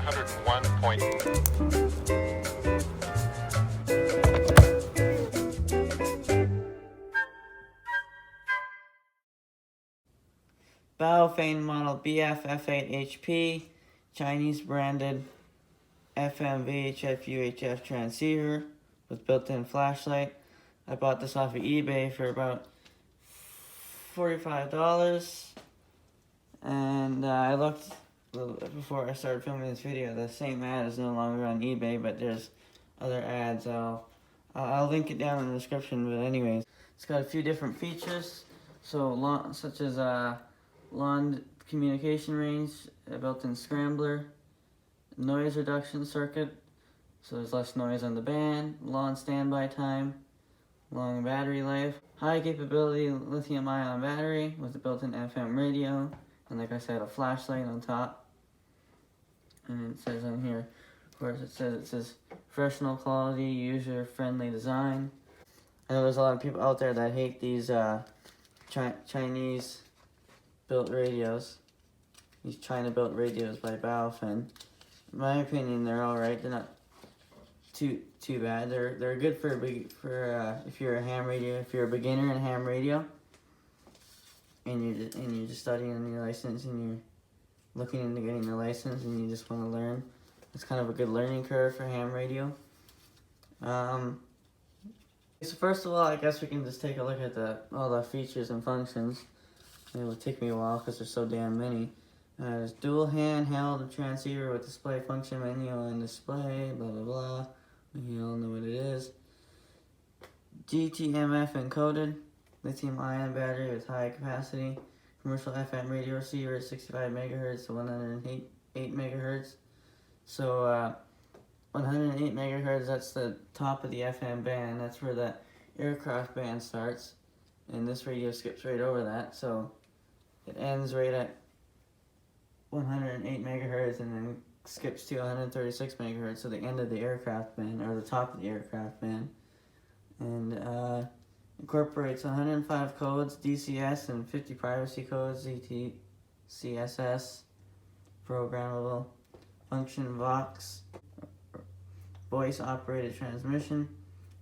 101. Baofeng model BF-F8HP, Chinese branded FM VHF UHF transceiver with built-in flashlight. I bought this off of eBay for about $45, and I looked before I started filming this video. The same ad is no longer on eBay, but there's other ads. I'll link it down in the description. But anyways, it's got a few different features, such as long communication range, a built-in scrambler, noise reduction circuit, so there's less noise on the band, long standby time, long battery life, high capability lithium-ion battery with a built-in FM radio, and like I said, a flashlight on top. And it says on here, of course, it says professional quality, user-friendly design. I know there's a lot of people out there that hate these Chinese built radios, these China-built radios by Baofeng. In my opinion, they're all right. They're not too bad. They're good for if you're a ham radio, if you're a beginner in ham radio, and you're just studying on your license and you're looking into getting your license and you just want to learn. It's kind of a good learning curve for ham radio. So first of all, I guess we can just take a look at all the features and functions. It will take me a while because there's so damn many. There's dual handheld transceiver with display function menu and display, blah blah blah. You all know what it is. GTMF encoded, lithium-ion battery with high capacity, commercial FM radio receiver, 65 megahertz to 108 megahertz. So 108 megahertz, that's the top of the FM band. That's where the aircraft band starts, and this radio skips right over that. So it ends right at 108 megahertz and then skips to 136 megahertz, so the end of the aircraft band, or the top of the aircraft band. And incorporates 105 codes, DCS, and 50 privacy codes, ZT, CSS, programmable, function Vox, voice operated transmission.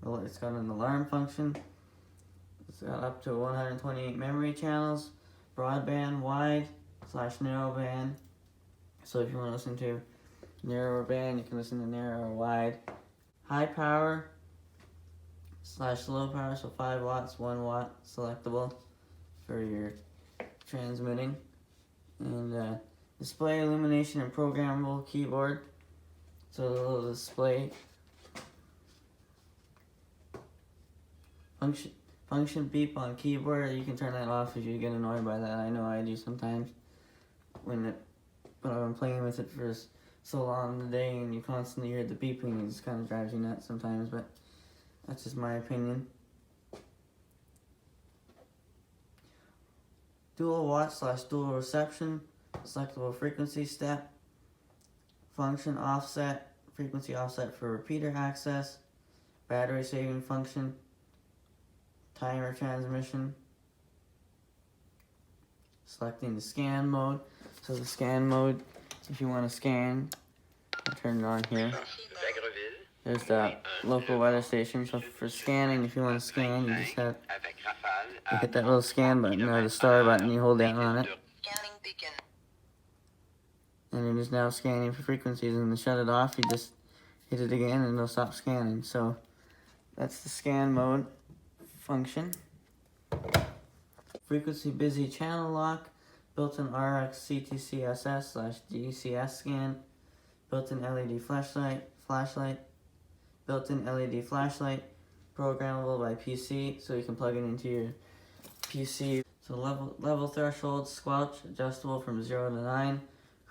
Well, it's got an alarm function. It's got up to 128 memory channels, broadband, wide / narrowband. So if you want to listen to narrower band, you can listen to narrow or wide. High power / low power, so 5 watts, 1 watt selectable for your transmitting. And display illumination and programmable keyboard. So the little display function beep on keyboard. You can turn that off if you get annoyed by that. I know I do sometimes when I'm playing with it for so long in the day and you constantly hear the beeping. It just kind of drives you nuts sometimes, but that's just my opinion. Dual watt / dual reception, selectable frequency step, function offset, frequency offset for repeater access, battery saving function, timer transmission, selecting the scan mode. So the scan mode, if you want to scan, I'll turn it on here. There's the local weather station. So for scanning, if you want to scan, you just have to hit that little scan button or the star button. You hold down on it, and it is now scanning for frequencies. And to shut it off, you just hit it again, and it'll stop scanning. So that's the scan mode function. Frequency busy channel lock, built-in RX CTCSS / DCS scan, built-in LED flashlight, built-in LED flashlight, programmable by PC, so you can plug it into your PC. So level threshold, squelch, adjustable from 0 to 9,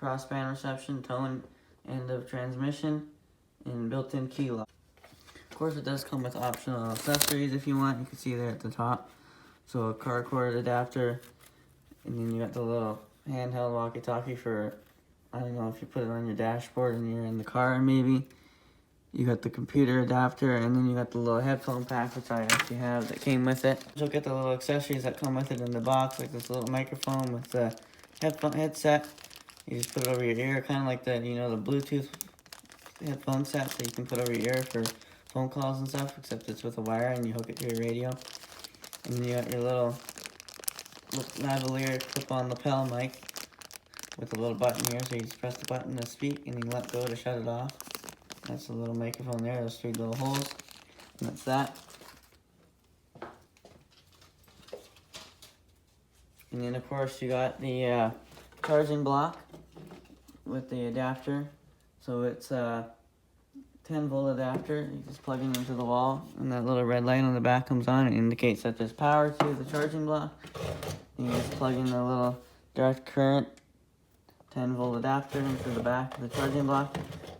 crossband reception, tone, end of transmission, and built-in key lock. Of course, it does come with optional accessories if you want. You can see there at the top. So a car cord adapter, and then you got the little handheld walkie-talkie for, I don't know, if you put it on your dashboard and you're in the car maybe. You got the computer adapter, and then you got the little headphone pack, which I actually have, that came with it. You'll get the little accessories that come with it in the box, like this little microphone with the headset, You just put it over your ear, kind of like the, you know, the Bluetooth headphone set that you can put over your ear for phone calls and stuff, except it's with a wire and you hook it to your radio. And then you got your little lavalier clip-on lapel mic with a little button here, so you just press the button to speak and you let go to shut it off. That's a little microphone there, those 3 little holes, and that's that. And then of course you got the charging block with the adapter. So it's a 10-volt adapter. You just plug it into the wall, and that little red light on the back comes on. It indicates that there's power to the charging block. And you just plug in the little direct current 10-volt adapter into the back of the charging block.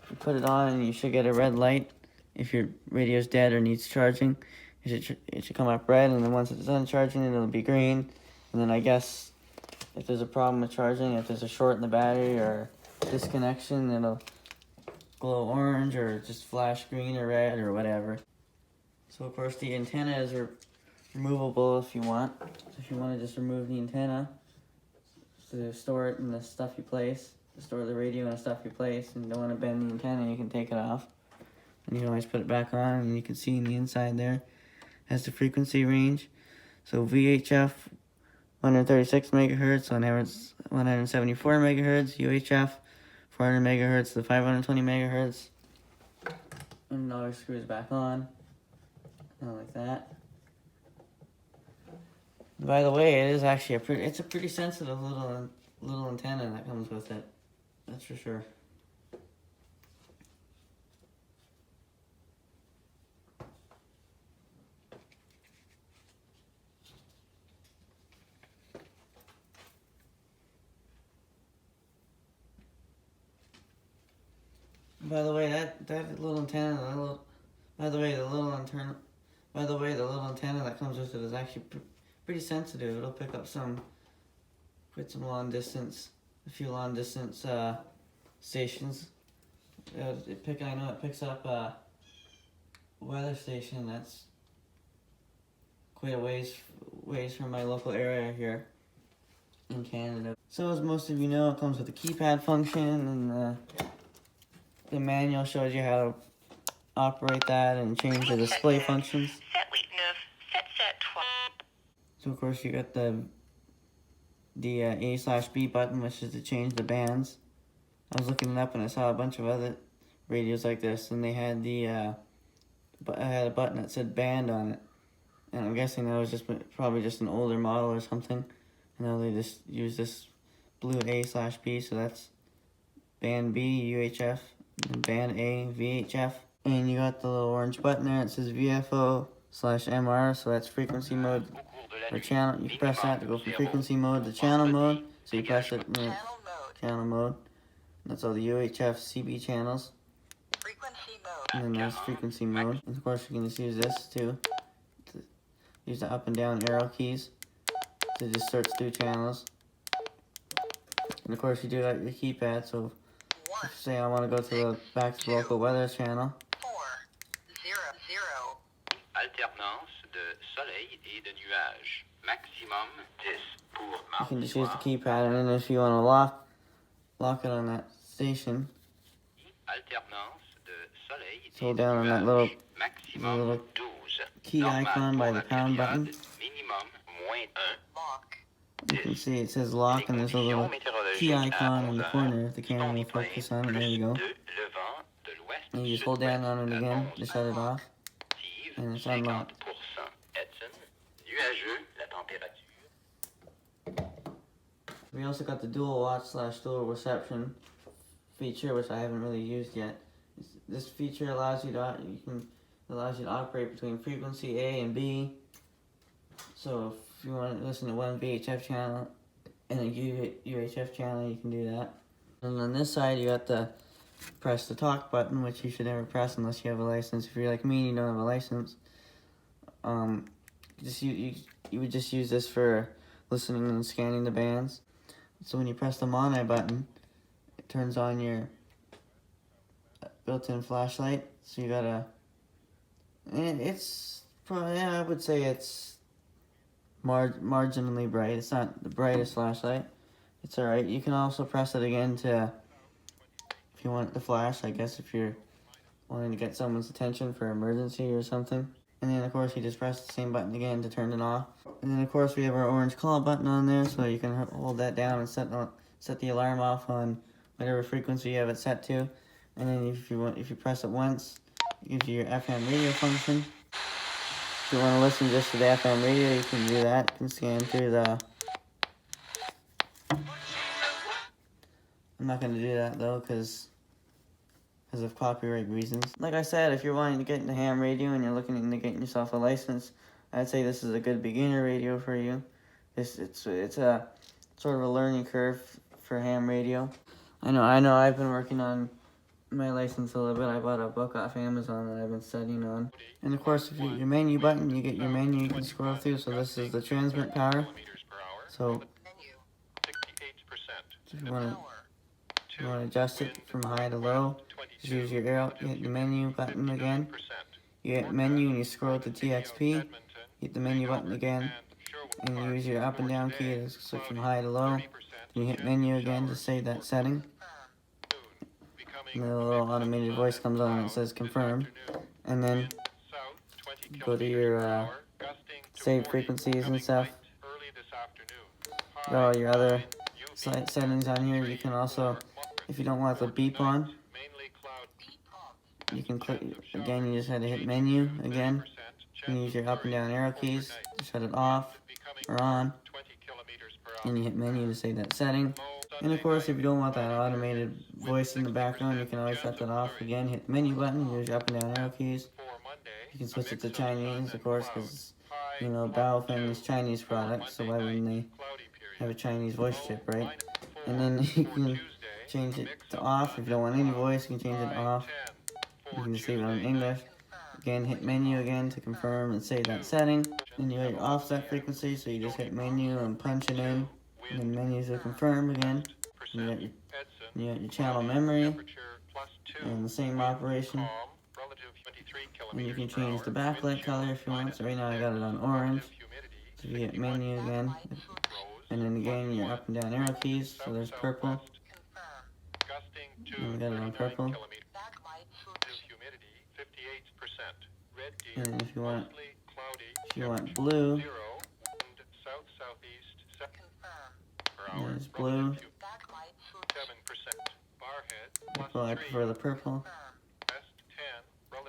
You put it on, and you should get a red light. If your radio's dead or needs charging, it should come up red, and then once it's done charging, it'll be green. And then I guess if there's a problem with charging, if there's a short in the battery or disconnection, it'll glow orange or just flash green or red or whatever. So of course the antenna is removable if you want. So if you want to just remove the antenna to store it in the stuff you place, to store the radio in the stuff you place, and you don't want to bend the antenna, you can take it off. And you can always put it back on, and you can see in the inside there has the frequency range. So VHF 136 megahertz on average 174 megahertz, UHF 400 megahertz to 520 megahertz, and it always screws back on, kind of like that. And by the way, it is actually it's a pretty sensitive little antenna that comes with it. That's for sure. By the way, that little antenna, the little antenna that comes with it is actually pretty sensitive. It'll pick up quite some long distance, a few long distance stations. I know it picks up a weather station that's quite a ways from my local area here in Canada. So as most of you know, it comes with a keypad function, and the manual shows you how to operate that and change the display functions. So of course you got the A/B button, which is to change the bands. I was looking it up and I saw a bunch of other radios like this, and they had I had a button that said band on it, and I'm guessing that was probably just an older model or something. And now they just use this blue A/B, so that's band B UHF. And band A, VHF. And you got the little orange button there. It says VFO/MR, so that's frequency mode or channel. You press that to go from frequency mode to channel mode. So you press it in channel mode. That's all the UHF CB channels. And then there's frequency mode. And of course you can just use this to use the up and down arrow keys to just search through channels. And of course you do that with your keypad, so say I want to go to back to the local weather channel. 400. Alternance de soleil et de nuages. Maximum 10 pour mardi. You can just use the keypad, and then if you want to lock it on that station, Alternance de soleil et hold down on that little key icon by the pound button. Minimum -1. Lock. You can see it says lock, and there's a little key icon in the corner if the camera will focus on it. There you go. And you just hold down on it again to shut it off, and it's unlocked. We also got the dual watch/dual reception feature, which I haven't really used yet. This feature allows you to operate between frequency A and B. So if you want to listen to one VHF channel and a UHF channel, you can do that. And on this side, you got the press the talk button, which you should never press unless you have a license. If you're like me and you don't have a license, you would just use this for listening and scanning the bands. So when you press the mono button, it turns on your built-in flashlight. So you gotta, and it's probably, I would say it's marginally bright. It's not the brightest flashlight, it's alright. You can also press it again to, if you want it to flash, I guess, if you're wanting to get someone's attention for emergency or something. And then of course you just press the same button again to turn it off. And then of course we have our orange call button on there, so you can hold that down and set the alarm off on whatever frequency you have it set to. And then if you press it once, it gives you your FM radio function. If you want to listen just to the FM radio, you can do that. You can scan through the... I'm not going to do that though, because of copyright reasons. Like I said, if you're wanting to get into ham radio and you're looking into getting yourself a license, I'd say this is a good beginner radio for you. It's a sort of a learning curve for ham radio. I know I've been working on my license a little bit. I bought a book off Amazon that I've been studying on. And of course, if you your menu button, you get your menu you can scroll through. So this is the transmit power. So if you want to adjust it from high to low, just use your arrow, you hit the menu button again. You hit menu and you scroll to TXP, hit the menu button again, and you use your up and down key to switch from high to low. You hit menu again to save that setting. And then a little automated voice comes on and it says confirm. And then go to your saved frequencies and stuff. Got all your other settings on here. You can also, if you don't want the beep on, you can click again. You just had to hit menu again. You can use your up and down arrow keys to shut it off or on. And you hit menu to save that setting. And of course, if you don't want that automated voice in the background, you can always shut that off again. Hit the menu button, use your up and down arrow keys. You can switch it to Chinese, of course, because, you know, Baofeng is Chinese product, so why wouldn't they have a Chinese voice chip, right? And then you can change it to off. If you don't want any voice, you can change it to off. You can just leave it on English. Again, hit menu again to confirm and save that setting. Then you have your offset frequency, so you just hit menu and punch it in. And then menu to confirm again. You got your channel memory and the same operation. And you can change the backlight color if you want. So right now I got it on orange. So you hit menu again. And then again your up and down arrow keys. So there's purple. And we got it on purple. And then if you want blue, there's blue. Well, I prefer the purple.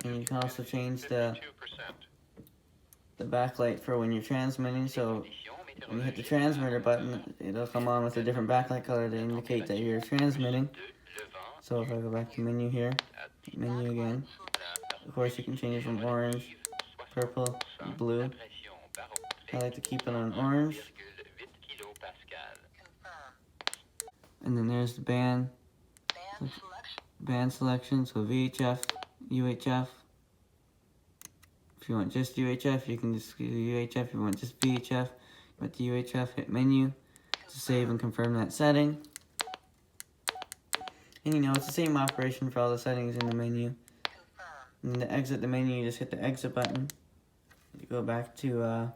And you can also change the backlight for when you're transmitting. So when you hit the transmitter button, it'll come on with a different backlight color to indicate that you're transmitting. So if I go back to menu here, menu again, of course you can change it from orange, purple, and blue. I like to keep it on orange. And then there's the band selection, so VHF, UHF. If you want just UHF, you can just do UHF. If you want just VHF, with the UHF, hit menu to save and confirm that setting. And you know, it's the same operation for all the settings in the menu. And to exit the menu, you just hit the exit button. You go back to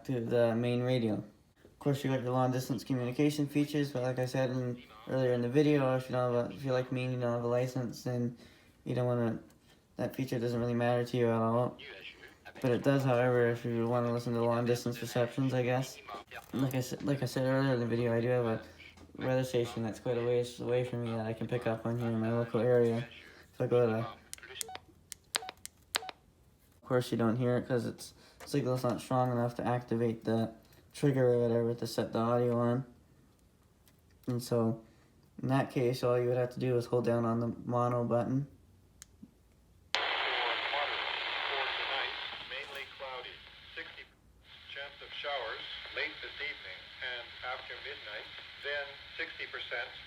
the main radio. Of course, you got your long distance communication features, but like I said earlier in the video, if you like me and you don't have a license, then you don't want to. That feature doesn't really matter to you at all. But it does, however, if you want to listen to long distance receptions, I guess. Like I said earlier in the video, I do have a weather station that's quite a ways away from me that I can pick up on here in my local area. If I go to, of course, you don't hear it because its signal's not strong enough to activate the trigger or whatever to set the audio on. And so, in that case, all you would have to do is hold down on the mono button. Showers late this evening and after midnight, then 60%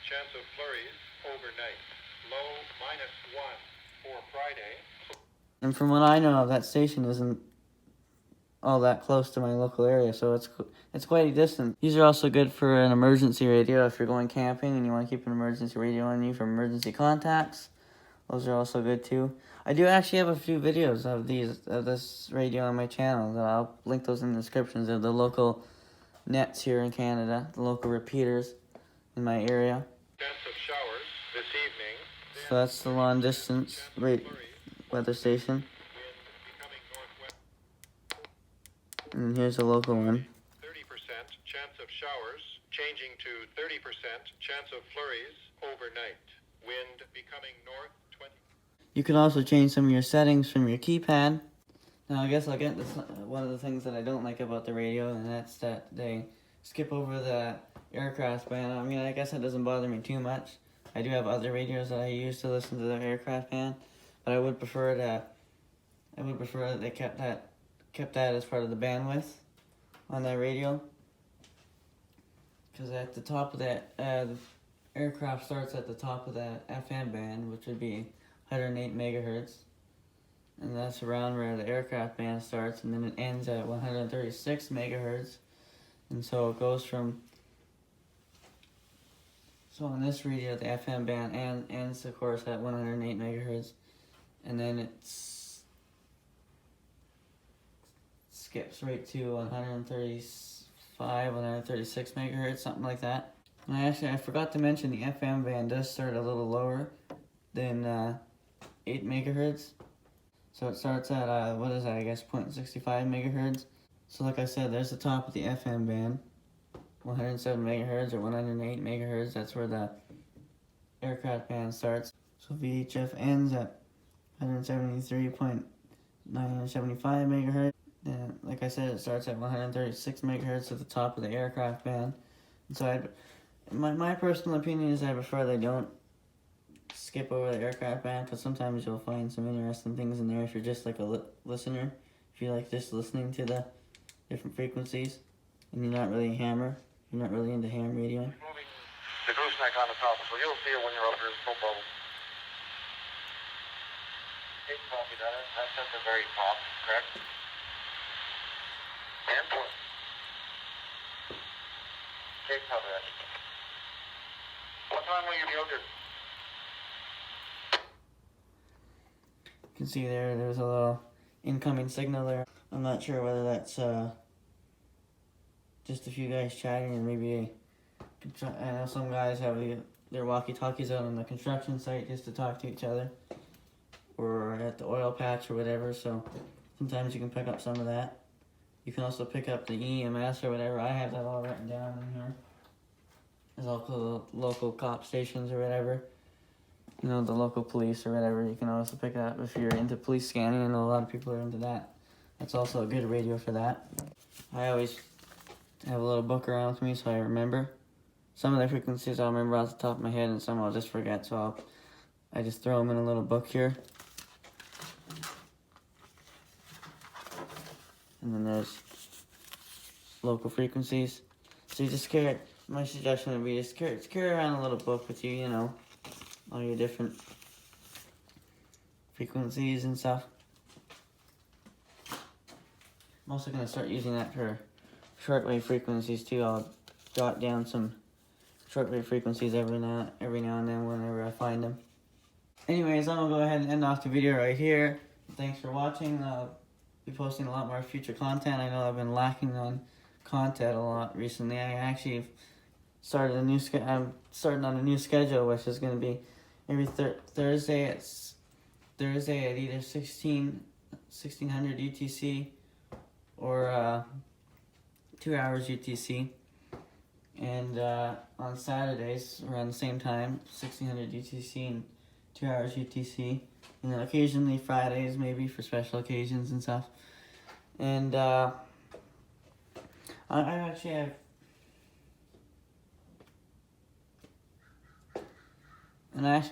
chance of flurries overnight. Low -1 for Friday. And from what I know, that station isn't all that close to my local area, so it's quite a distance. These are also good for an emergency radio if you're going camping and you want to keep an emergency radio on you for emergency contacts. Those are also good too. I do actually have a few videos of this radio on my channel. That I'll link those in the descriptions of the local nets here in Canada, the local repeaters in my area. Chance of showers this evening. So that's the long distance weather station. Wind becoming northwest. And here's a local one. 30% chance of showers, changing to 30% chance of flurries overnight. Wind becoming north 20. You can also change some of your settings from your keypad. Now I guess I'll get this one of the things that I don't like about the radio, and that's that they skip over the aircraft band. I mean, I guess that doesn't bother me too much. I do have other radios that I use to listen to the aircraft band, but I would prefer that they kept that as part of the bandwidth on that radio. Because at the top of that, the aircraft starts at the top of that FM band, which would be 108 megahertz. And that's around where the aircraft band starts, and then it ends at 136 megahertz. And so it goes from... So on this radio, the FM band ends, of course, at 108 megahertz. And then it skips right to 135, 136 megahertz, something like that. And I forgot to mention the FM band does start a little lower than 8 megahertz. So it starts at, what is that, I guess 0.65 megahertz. So like I said, there's the top of the FM band, 107 megahertz or 108 megahertz. That's where the aircraft band starts. So VHF ends at 173.975 megahertz. And like I said, it starts at 136 megahertz at the top of the aircraft band. And so my personal opinion is I prefer they don't skip over the aircraft band, because sometimes you'll find some interesting things in there if you're just like a listener. If you like just listening to the different frequencies and you're not really into ham radio. Moving the gooseneck on the top, so you'll see it when you're up here, no problem. Hey, copy that. That's at the very top, correct? And point. Okay, copy that. What time will you be out there? You can see there's a little incoming signal there. I'm not sure whether that's just a few guys chatting, or maybe I know some guys have their walkie-talkies out on the construction site just to talk to each other, or at the oil patch or whatever, so sometimes you can pick up some of that. You can also pick up the EMS or whatever. I have that all written down in here. There's also local cop stations or whatever. You know, the local police or whatever. You can also pick that up if you're into police scanning. I know a lot of people are into that. That's also a good radio for that. I always have a little book around with me so I remember. Some of the frequencies I'll remember off the top of my head, and some I'll just forget, so I just throw them in a little book here. And then there's local frequencies. So you just my suggestion would be just carry around a little book with you, you know, all your different frequencies and stuff. I'm also going to start using that for shortwave frequencies too. I'll jot down some shortwave frequencies every now and then whenever I find them. Anyways, I'm going to go ahead and end off the video right here. Thanks for watching. I'll be posting a lot more future content. I know I've been lacking on content a lot recently. I actually started I'm starting on a new schedule, which is going to be every Thursday at either 1600 UTC or 2 hours UTC, and on Saturdays around the same time, 1600 UTC and 2 hours UTC, and then occasionally Fridays maybe for special occasions and stuff. And I actually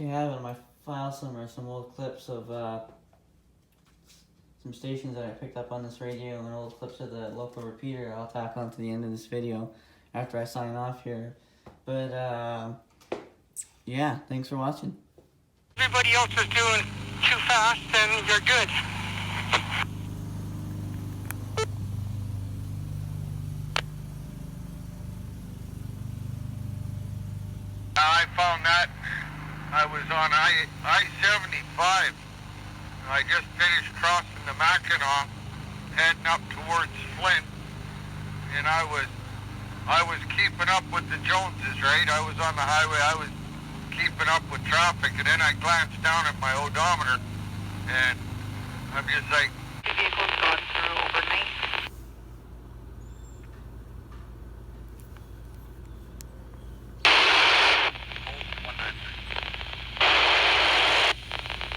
have in my file somewhere some old clips of some stations that I picked up on this radio, and old clips of the local repeater I'll tack on to the end of this video after I sign off here. But yeah, thanks for watching. Everybody else is doing too fast, then you're good. I found that. I was on I-75. I just finished crossing the Mackinac, heading up towards Flint, and I was keeping up with the Joneses, right? I was on the highway, I was keeping up with traffic, and then I glanced down at my odometer, and I'm just like, The vehicle's gone through overnight.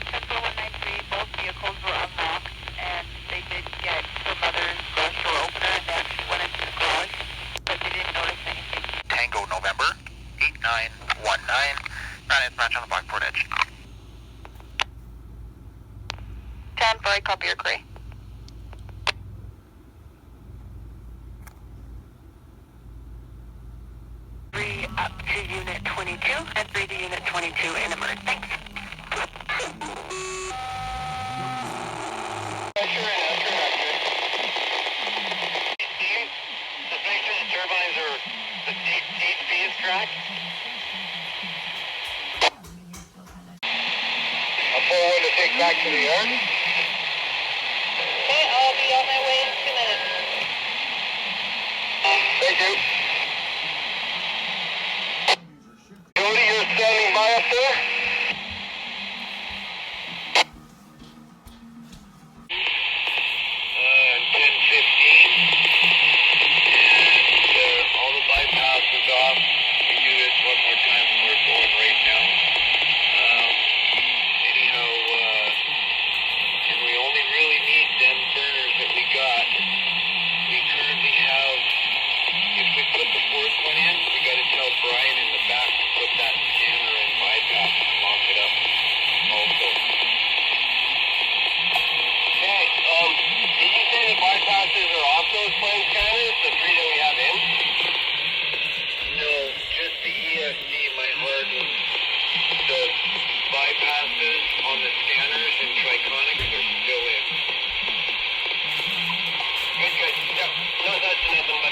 Tempo 193, both vehicles were unlocked, and they did get the mother's garage door opener, and they actually went into the garage, but they didn't notice anything. Tango November 8919. Match on the Blackport edge. 10 for I copy your Gray. Three up to Unit 22, and 3 to Unit 22 in emerge. Thanks. Just make sure the turbines are, the HP is correct. I'll pull one to take back to the yard. Okay, I'll be on my way in 2 minutes. Thank you. Jody, you're standing by up there? All the bypasses off. We do this one more time and we're going right now. Anyhow, and we only really need them burners that we got. We currently have, if we put the fourth one in, we got to tell Brian in the back to put that scanner in bypass and lock it up also. Okay, did you say the bypasses are off those flame scanners, the 3 that we have in? No, just the ESD, my heart. The bypasses on the scanners and triconics are still in. Good. Yep. No, that's nothing.